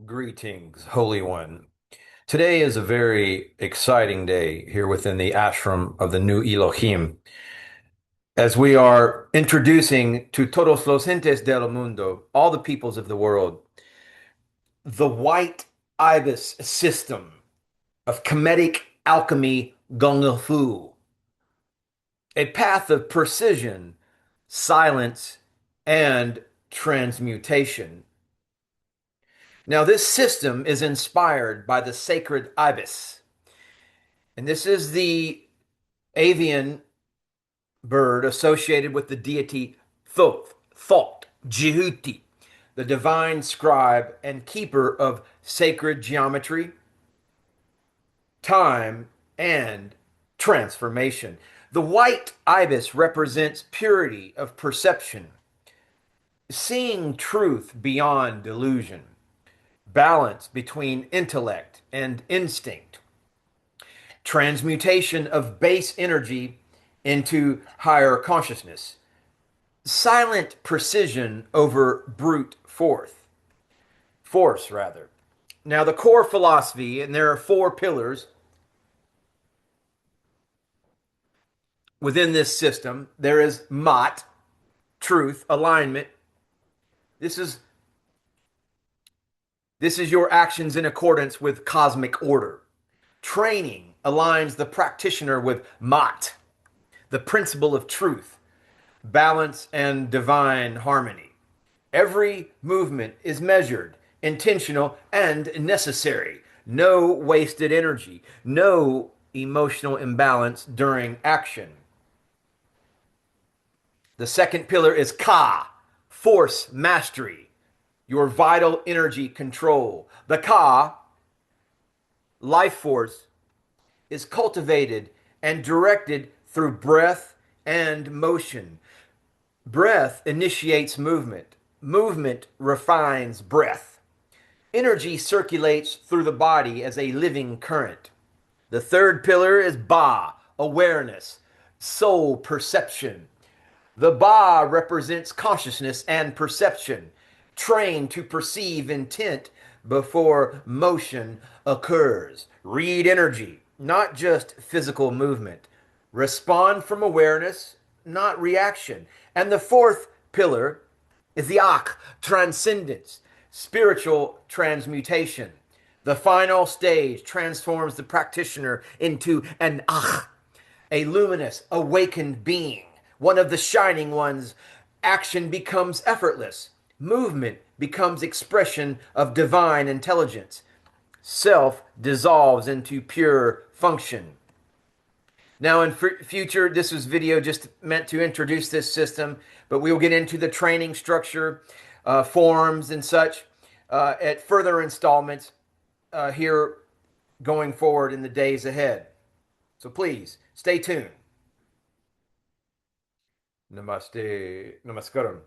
Greetings, Holy One. Today is a very exciting day here within the ashram of the new Elohim, as we are introducing to todos los gentes del mundo, all the peoples of the world, the White Ibis system of Kemetic alchemy Gong Fu, a path of precision, silence, and transmutation. Now, this system is inspired by the sacred ibis. And this is the avian bird associated with the deity Thoth, Jehuti, the divine scribe and keeper of sacred geometry, time, and transformation. The white ibis represents purity of perception, seeing truth beyond delusion, balance between intellect and instinct, transmutation of base energy into higher consciousness, silent precision over brute force rather. Now, the core philosophy, and there are four pillars within this system. There is Maat, truth, alignment. This is your actions in accordance with cosmic order. Training aligns the practitioner with Maat, the principle of truth, balance, and divine harmony. Every movement is measured, intentional, and necessary. No wasted energy, no emotional imbalance during action. The second pillar is Ka, force mastery, your vital energy control. The Ka, life force, is cultivated and directed through breath and motion. Breath initiates movement. Movement refines breath. Energy circulates through the body as a living current. The third pillar is Ba, awareness, soul perception. The Ba represents consciousness and perception, trained to perceive intent before motion occurs. Read energy, not just physical movement. Respond from awareness, not reaction. And the fourth pillar is the Akh, transcendence, spiritual transmutation. The final stage transforms the practitioner into an Akh, a luminous, awakened being, one of the shining ones. Action becomes effortless. Movement becomes expression of divine intelligence. Self dissolves into pure function. Now, in future, this was video just meant to introduce this system, but we will get into the training structure, forms, and such at further installments here going forward in the days ahead. So please stay tuned. Namaste. Namaskaram.